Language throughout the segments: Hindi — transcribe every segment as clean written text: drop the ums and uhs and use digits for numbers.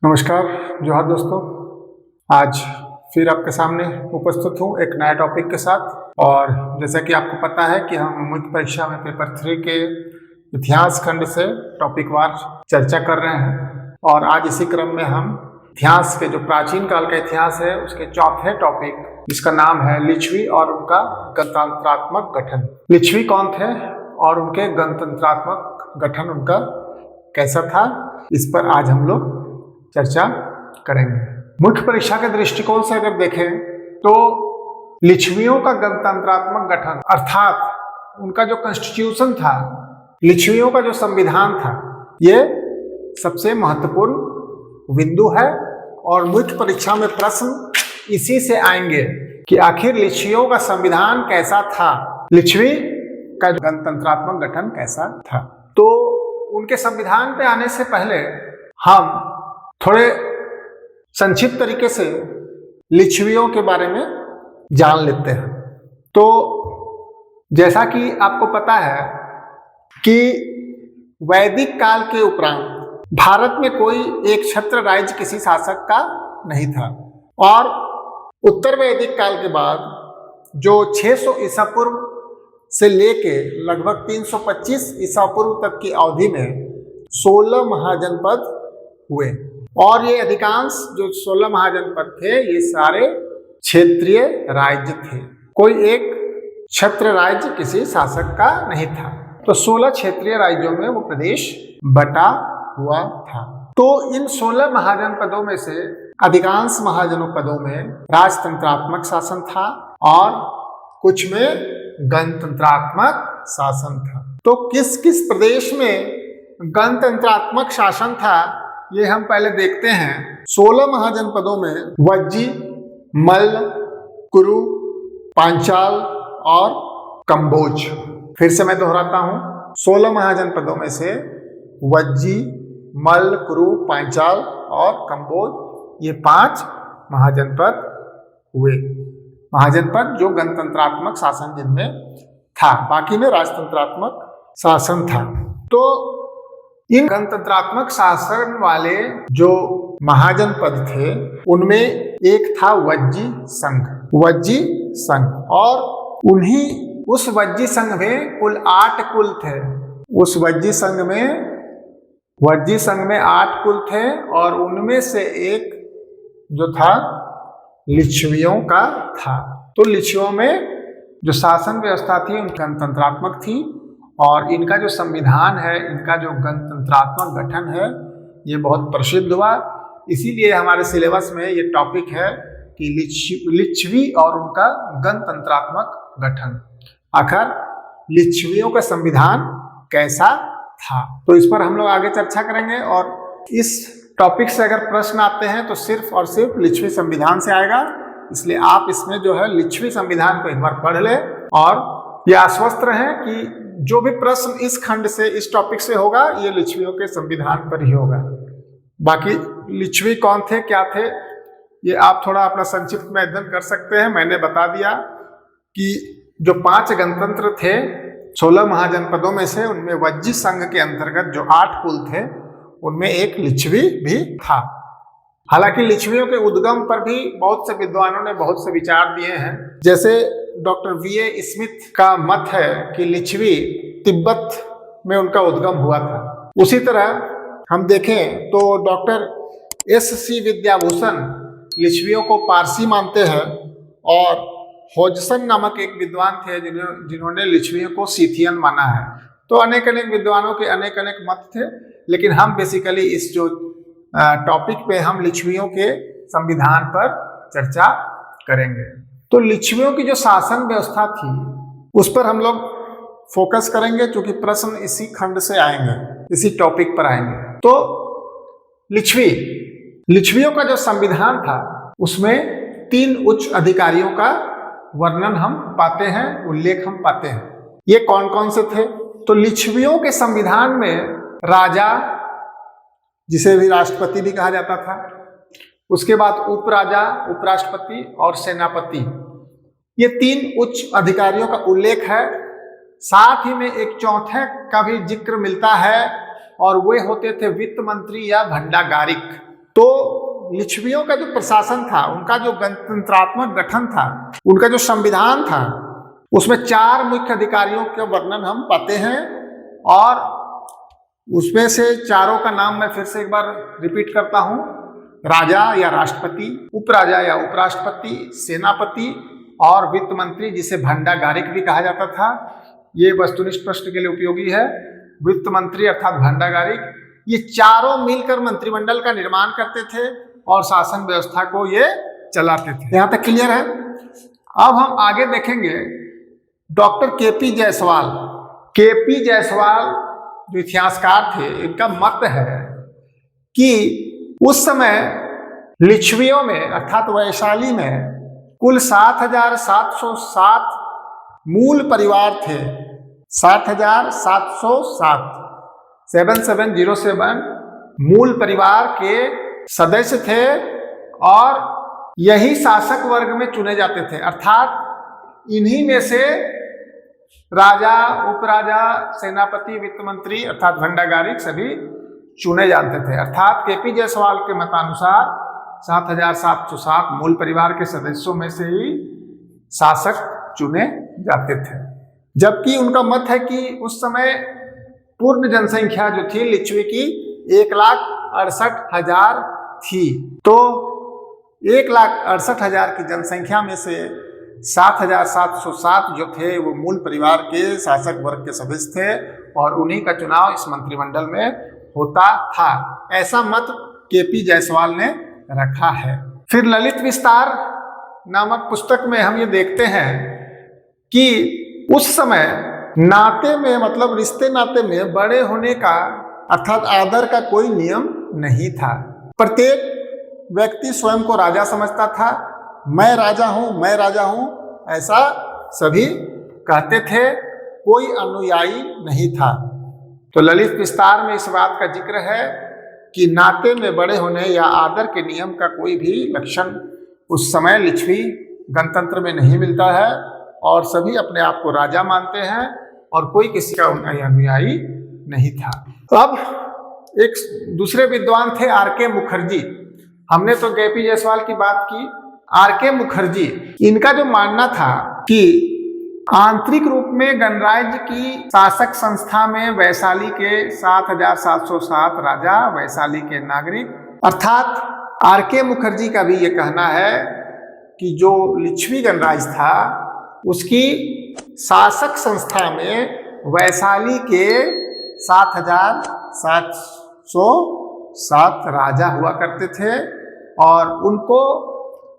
नमस्कार, जोहार दोस्तों। आज फिर आपके सामने उपस्थित हूँ एक नया टॉपिक के साथ। और जैसा कि आपको पता है कि हम मुख्य परीक्षा में पेपर 3 के इतिहास खंड से टॉपिक वार चर्चा कर रहे हैं। और आज इसी क्रम में हम इतिहास के जो प्राचीन काल का इतिहास है उसके चौथे टॉपिक, जिसका नाम है लिच्छवी और उनका गणतंत्रात्मक गठन। लिच्छवी कौन थे और उनके गणतंत्रात्मक गठन उनका कैसा था, इस पर आज हम लोग चर्चा करेंगे। मुख्य परीक्षा के दृष्टिकोण से अगर देखें तो लिच्छवियों का गणतंत्रात्मक गठन अर्थात उनका जो कॉन्स्टिट्यूशन था, लिच्छवियों का जो संविधान था, ये सबसे महत्वपूर्ण बिंदु है। और मुख्य परीक्षा में प्रश्न इसी से आएंगे कि आखिर लिच्छवियों का संविधान कैसा था, लिच्छवी का गणतंत्रात्मक गठन कैसा था। तो उनके संविधान पे आने से पहले हम थोड़े संक्षिप्त तरीके से लिच्छवियों के बारे में जान लेते हैं। तो जैसा कि आपको पता है कि वैदिक काल के उपरांत भारत में कोई एक छत्र राज्य किसी शासक का नहीं था। और उत्तर वैदिक काल के बाद जो 600 ईसा पूर्व से लेके लगभग 325 ईसा पूर्व तक की अवधि में 16 महाजनपद हुए। और ये अधिकांश जो 16 महाजनपद थे ये सारे क्षेत्रीय राज्य थे, कोई एक छत्र राज्य किसी शासक का नहीं था। तो 16 क्षेत्रीय राज्यों में वो प्रदेश बटा हुआ था। तो इन 16 महाजनपदों में से अधिकांश महाजनपदों में राजतंत्रात्मक शासन था और कुछ में गणतंत्रात्मक शासन था। तो किस किस प्रदेश में गणतंत्रात्मक शासन था ये हम पहले देखते हैं। 16 महाजनपदों में वज्जी, मल्ल, कुरु, पांचाल और कंबोज। फिर से मैं दोहराता हूं, 16 महाजनपदों में से वज्जी, मल्ल, कुरु, पांचाल और कंबोज, ये 5 महाजनपद हुए। महाजनपद जो गणतंत्रात्मक शासन जिनमें था, बाकी में राजतंत्रात्मक शासन था। तो इन गणतंत्रात्मक शासन वाले जो महाजनपद थे उनमें एक था वज्जी संघ। वज्जी संघ, और उस वज्जी संघ में कुल 8 कुल थे। उस वज्जी संघ में 8 कुल थे और उनमें से एक जो था लिच्छवियों का था। तो लिच्छवियों में जो शासन व्यवस्था थी उनकी गणतंत्रात्मक थी और इनका जो संविधान है, इनका जो गणतंत्रात्मक गठन है, ये बहुत प्रसिद्ध हुआ। इसीलिए हमारे सिलेबस में ये टॉपिक है कि लिच्छवी और उनका गणतंत्रात्मक गठन। आखिर लिच्छवियों का संविधान कैसा था, तो इस पर हम लोग आगे चर्चा करेंगे। और इस टॉपिक से अगर प्रश्न आते हैं तो सिर्फ और सिर्फ लिच्छवी संविधान से आएगा, इसलिए आप इसमें जो है लिच्छवी संविधान को एक बार पढ़ ले और ये आश्वस्त रहें कि जो भी प्रश्न इस खंड से, इस टॉपिक से होगा, ये लिच्छवियों के संविधान पर ही होगा। बाकी लिच्छवी कौन थे, क्या थे, ये आप थोड़ा अपना संक्षिप्त में अध्ययन कर सकते हैं। मैंने बता दिया कि जो 5 गणतंत्र थे 16 महाजनपदों में से, उनमें वज्जी संघ के अंतर्गत जो 8 कुल थे उनमें एक लिच्छवी भी था। हालांकि लिच्छवियों के उद्गम पर भी बहुत से विद्वानों ने बहुत से विचार दिए हैं। जैसे डॉक्टर V.A. स्मिथ का मत है कि लिच्छवी तिब्बत में उनका उद्गम हुआ था। उसी तरह हम देखें तो डॉक्टर S.C. विद्याभूषण लिच्छवियों को पारसी मानते हैं और होजसन नामक एक विद्वान थे जिन्होंने लिच्छवियों को सीथियन माना है। तो अनेक अनेक विद्वानों के अनेक अनेक मत थे, लेकिन हम बेसिकली इस जो टॉपिक पे हम लिच्छवियों के संविधान पर चर्चा करेंगे। तो लिच्छवियों की जो शासन व्यवस्था थी उस पर हम लोग फोकस करेंगे, क्योंकि प्रश्न इसी खंड से आएंगे, इसी टॉपिक पर आएंगे। तो लिच्छवियों का जो संविधान था उसमें 3 उच्च अधिकारियों का वर्णन हम पाते हैं, उल्लेख हम पाते हैं। ये कौन कौन से थे? तो लिच्छवियों के संविधान में राजा, जिसे भी राष्ट्रपति भी कहा जाता था, उसके बाद उपराजा, उपराष्ट्रपति और सेनापति, ये 3 उच्च अधिकारियों का उल्लेख है। साथ ही में एक चौथे का भी जिक्र मिलता है और वे होते थे वित्त मंत्री या भंडागारिक। तो लिच्छवियों का जो प्रशासन था, उनका जो गणतंत्रात्मक गठन था, उनका जो संविधान था, उसमें 4 मुख्य अधिकारियों का वर्णन हम पाते हैं। और उसमें से चारों का नाम मैं फिर से एक बार रिपीट करता हूं। राजा या राष्ट्रपति, उपराजा या उपराष्ट्रपति, सेनापति और वित्त मंत्री, जिसे भंडागारिक भी कहा जाता था। ये वस्तुनिष्ठ प्रश्न के लिए उपयोगी है। वित्त मंत्री अर्थात भंडागारिक, ये चारों मिलकर मंत्रिमंडल का निर्माण करते थे और शासन व्यवस्था को ये चलाते थे। यहां तक क्लियर है। अब हम आगे देखेंगे doctor KP Jaiswal. KP Jaiswal जो इतिहासकार थे, इनका मत है कि उस समय लिच्छवियों में अर्थात वैशाली में कुल 7,707 मूल परिवार थे। 7,707 7707 मूल परिवार के सदस्य थे और यही शासक वर्ग में चुने जाते थे। अर्थात इन्हीं में से राजा, उपराजा, सेनापति, वित्त मंत्री अर्थात भंडागारिक सभी चुने जाते थे। अर्थात केपी जायसवाल के मतानुसार 7,707 मूल परिवार के सदस्यों में से ही शासक चुने जाते थे। जबकि उनका मत है कि उस समय पूर्ण जनसंख्या जो थी लिच्छवी की 1,68,000 थी। तो 1,68,000 की जनसंख्या में से 7,707 जो थे वो मूल परिवार के शासक वर्ग के सदस्य थे और उन्हीं का चुनाव इस मंत्रिमंडल में होता था। ऐसा मत केपी जायसवाल ने रखा है। फिर ललित विस्तार नामक पुस्तक में हम ये देखते हैं कि उस समय नाते में मतलब रिश्ते नाते में बड़े होने का अर्थात आदर का कोई नियम नहीं था। प्रत्येक व्यक्ति स्वयं को राजा समझता था। मैं राजा हूं, मैं राजा हूं, ऐसा सभी कहते थे। कोई अनुयायी नहीं था। तो ललित विस्तार में इस बात का जिक्र है कि नाते में बड़े होने या आदर के नियम का कोई भी लक्षण उस समय लिच्छवी गणतंत्र में नहीं मिलता है और सभी अपने आप को राजा मानते हैं और कोई किसी का अनुयायी नहीं था। अब एक दूसरे विद्वान थे आर.के. मुखर्जी। हमने तो केपी जायसवाल की बात की। आर.के. मुखर्जी, इनका जो मानना था कि आंतरिक रूप में गणराज्य की शासक संस्था में वैशाली के 7,707 राजा, वैशाली के नागरिक, अर्थात आर.के. मुखर्जी का भी ये कहना है कि जो लिच्छवी गणराज्य था उसकी शासक संस्था में वैशाली के 7,707 राजा हुआ करते थे और उनको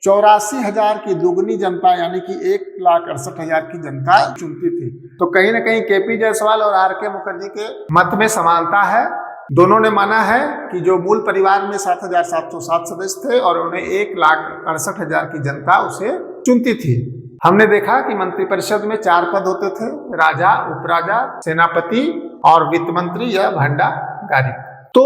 84,000 की दुगनी जनता यानी कि 1,68,000 की जनता चुनती थी। तो कहीं ना कहीं केपी जायसवाल और आर.के. मुखर्जी के मत में समानता है। दोनों ने माना है कि जो मूल परिवार में 7,707 सदस्य थे और उन्हें 1,68,000 की जनता उसे चुनती थी। हमने देखा कि मंत्रिपरिषद में 4 पद होते थे, राजा, उपराजा, सेनापति और वित्त मंत्री या भंडागारिक। तो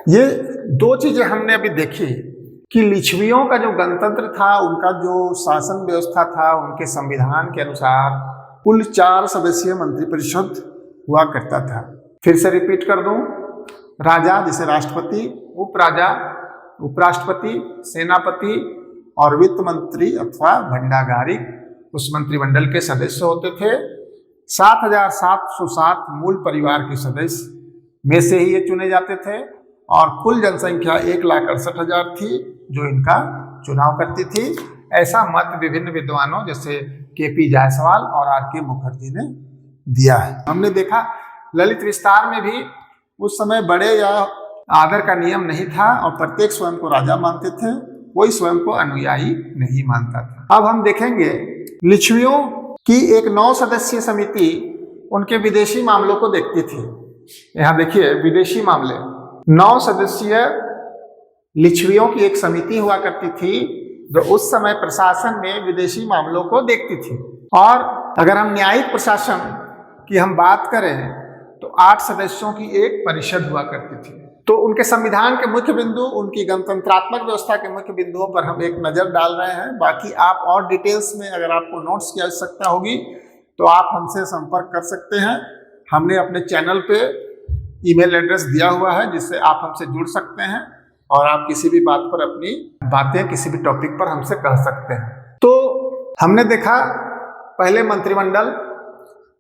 ये 2 चीजें हमने अभी देखी कि लिच्छवियों का जो गणतंत्र था, उनका जो शासन व्यवस्था था, उनके संविधान के अनुसार कुल 4 सदस्यीय मंत्रिपरिषद हुआ करता था। फिर से रिपीट कर दूं, राजा जिसे राष्ट्रपति, उपराजा, उपराष्ट्रपति, सेनापति और वित्त मंत्री अथवा भंडागारिक उस मंत्रिमंडल के सदस्य होते थे। 7,707 मूल परिवार के सदस्य में से ही ये चुने जाते थे और कुल जनसंख्या 1,68,000 थी जो इनका चुनाव करती थी। ऐसा मत विभिन्न विद्वानों जैसे केपी जायसवाल और आर.के. मुखर्जी ने दिया है। हमने देखा ललित विस्तार में भी उस समय बड़े या आदर का नियम नहीं था और प्रत्येक स्वयं को राजा मानते थे, कोई स्वयं को अनुयायी नहीं मानता था। अब हम देखेंगे लिच्छवियों की एक 9 सदस्यीय समिति उनके विदेशी मामलों को देखती थी। यहाँ देखिए विदेशी मामले, 9 सदस्यीय लिच्छवियों की एक समिति हुआ करती थी जो उस समय प्रशासन में विदेशी मामलों को देखती थी। और अगर हम न्यायिक प्रशासन की हम बात करें तो 8 सदस्यों की एक परिषद हुआ करती थी। तो उनके संविधान के मुख्य बिंदु, उनकी गणतंत्रात्मक व्यवस्था के मुख्य बिंदुओं पर हम एक नज़र डाल रहे हैं। बाकी आप और डिटेल्स में अगर आपको नोट्स की आवश्यकता होगी तो आप हमसे संपर्क कर सकते हैं। हमने अपने चैनल पे ईमेल एड्रेस दिया हुआ है जिससे आप हमसे जुड़ सकते हैं। और आप किसी भी बात पर अपनी बातें किसी भी टॉपिक पर हमसे कह सकते हैं। तो हमने देखा पहले मंत्रिमंडल,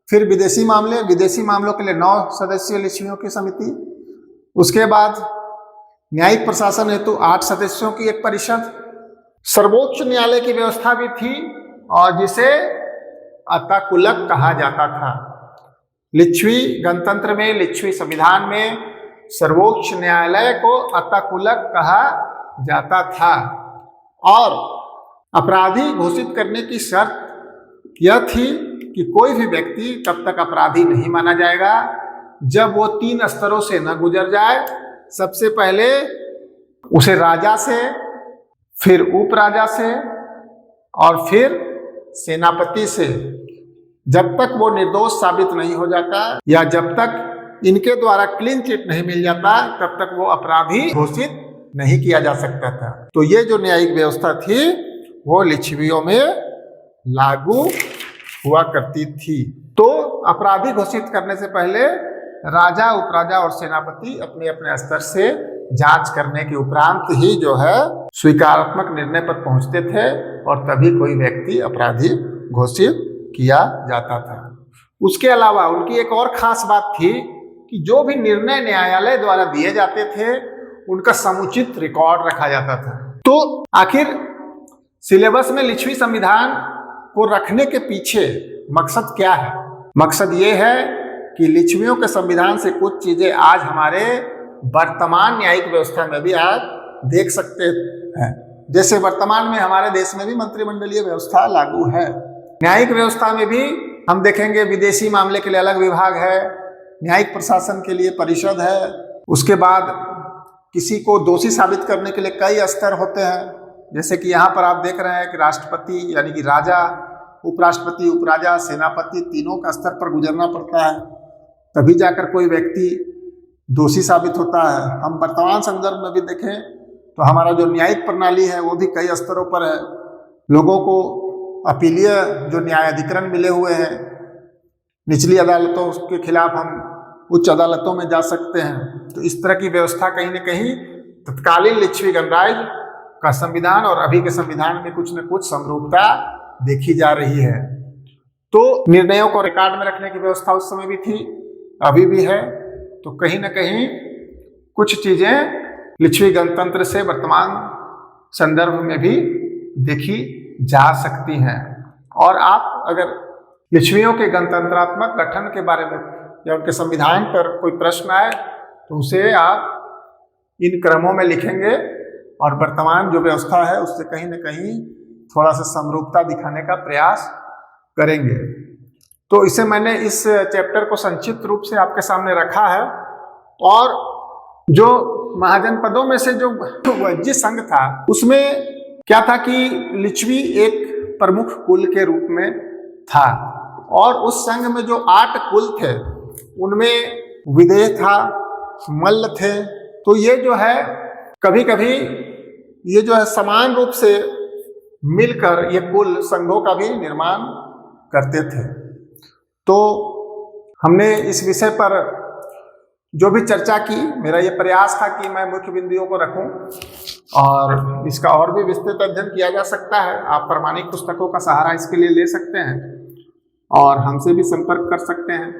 फिर विदेशी मामलों के लिए 9 सदस्यीय लिच्छवियों की समिति, उसके बाद न्यायिक प्रशासन हेतु 8 सदस्यों की एक परिषद, सर्वोच्च न्यायालय की व्यवस्था भी थी और जिसे अताकुलक कहा जाता था। लिच्छवी गणतंत्र में, लिच्छवी संविधान में सर्वोच्च न्यायालय को अताकुलक कहा जाता था और अपराधी घोषित करने की शर्त यह थी कि कोई भी व्यक्ति तब तक अपराधी नहीं माना जाएगा जब वो 3 स्तरों से न गुजर जाए। सबसे पहले उसे राजा से, फिर उपराजा से और फिर सेनापति से। जब तक वो निर्दोष साबित नहीं हो जाता या जब तक इनके द्वारा क्लीन चिट नहीं मिल जाता तब तक वो अपराधी घोषित नहीं किया जा सकता था। तो ये जो न्यायिक व्यवस्था थी वो लिच्छवियों में लागू हुआ करती थी। तो अपराधी घोषित करने से पहले राजा, उपराजा और सेनापति अपने अपने स्तर से जांच करने के उपरांत ही जो है स्वीकारात्मक निर्णय पर पहुंचते थे और तभी कोई व्यक्ति अपराधी घोषित किया जाता था। उसके अलावा उनकी एक और खास बात थी कि जो भी निर्णय न्यायालय द्वारा दिए जाते थे उनका समुचित रिकॉर्ड रखा जाता था। तो आखिर सिलेबस में लिच्छवी संविधान को रखने के पीछे मकसद क्या है? मकसद ये है कि लिच्छवियों के संविधान से कुछ चीजें आज हमारे वर्तमान न्यायिक व्यवस्था में भी आज देख सकते हैं। जैसे वर्तमान में हमारे देश में भी मंत्रिमंडलीय व्यवस्था लागू है। न्यायिक व्यवस्था में भी हम देखेंगे विदेशी मामले के लिए अलग विभाग है, न्यायिक प्रशासन के लिए परिषद है, उसके बाद किसी को दोषी साबित करने के लिए कई स्तर होते हैं। जैसे कि यहाँ पर आप देख रहे हैं कि राष्ट्रपति यानी कि राजा, उपराष्ट्रपति, उपराजा, सेनापति तीनों का स्तर पर गुजरना पड़ता है, तभी जाकर कोई व्यक्ति दोषी साबित होता है। हम वर्तमान संदर्भ में भी देखें तो हमारा जो न्यायिक प्रणाली है वो भी कई स्तरों पर है। लोगों को अपीलीय जो न्यायाधिकरण मिले हुए हैं, निचली अदालतों के खिलाफ हम उच्च अदालतों में जा सकते हैं। तो इस तरह की व्यवस्था कहीं न कहीं तत्कालीन लिच्छवी गणराज्य का संविधान और अभी के संविधान में कुछ न कुछ समरूपता देखी जा रही है। तो निर्णयों को रिकॉर्ड में रखने की व्यवस्था उस समय भी थी, अभी भी है। तो कहीं न कहीं कुछ चीजें लिच्छवी गणतंत्र से वर्तमान संदर्भ में भी देखी जा सकती हैं। और आप अगर लिच्छवियों के गणतंत्रात्मक गठन के बारे में या उनके संविधान पर कोई प्रश्न आए तो उसे आप इन क्रमों में लिखेंगे और वर्तमान जो व्यवस्था है उससे कहीं न कहीं थोड़ा सा समरूपता दिखाने का प्रयास करेंगे। तो इसे मैंने इस चैप्टर को संक्षिप्त रूप से आपके सामने रखा है। और जो महाजनपदों में से जो वज्जी संघ था उसमें क्या था कि लिच्छवी एक प्रमुख कुल के रूप में था और उस संघ में जो 8 कुल थे उनमें विदेह था, मल्ल थे। तो ये जो है कभी कभी ये जो है समान रूप से मिलकर ये कुल संघों का भी निर्माण करते थे। तो हमने इस विषय पर जो भी चर्चा की, मेरा ये प्रयास था कि मैं मुख्य बिंदुओं को रखूं और इसका और भी विस्तृत अध्ययन किया जा सकता है। आप प्रमाणिक पुस्तकों का सहारा इसके लिए ले सकते हैं और हमसे भी संपर्क कर सकते हैं।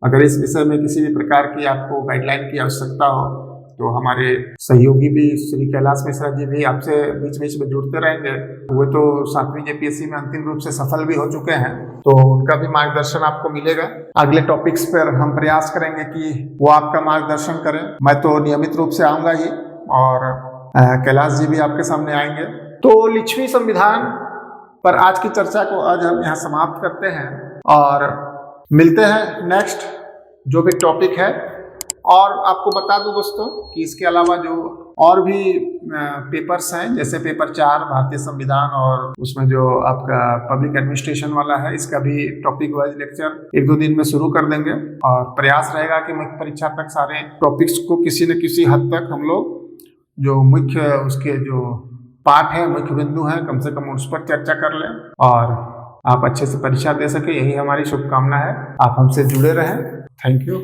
अगर इस विषय में किसी भी प्रकार की आपको गाइडलाइन की आवश्यकता हो तो हमारे सहयोगी भी श्री कैलाश मिश्रा जी भी आपसे बीच बीच में जुड़ते रहेंगे। वो तो 7वीं जेपीएससी में अंतिम रूप से सफल भी हो चुके हैं, तो उनका भी मार्गदर्शन आपको मिलेगा। अगले टॉपिक्स पर हम प्रयास करेंगे कि वो आपका मार्गदर्शन करें। मैं तो नियमित रूप से आऊँगा ही और कैलाश जी भी आपके सामने आएंगे। तो लिच्छवी संविधान पर आज की चर्चा को आज हम यहाँ समाप्त करते हैं और मिलते हैं नेक्स्ट जो भी टॉपिक है। और आपको बता दूं दोस्तों कि इसके अलावा जो और भी पेपर्स हैं, जैसे पेपर 4 भारतीय संविधान और उसमें जो आपका पब्लिक एडमिनिस्ट्रेशन वाला है, इसका भी टॉपिक वाइज लेक्चर 1-2 दिन में शुरू कर देंगे और प्रयास रहेगा कि मुख्य परीक्षा तक सारे टॉपिक्स को किसी न किसी हद तक हम लोग जो मुख्य उसके जो पाठ है, मुख्य बिंदु हैं, कम से कम उस पर चर्चा कर लें और आप अच्छे से परीक्षा दे सके, यही हमारी शुभकामना है। आप हमसे जुड़े रहें। Thank you.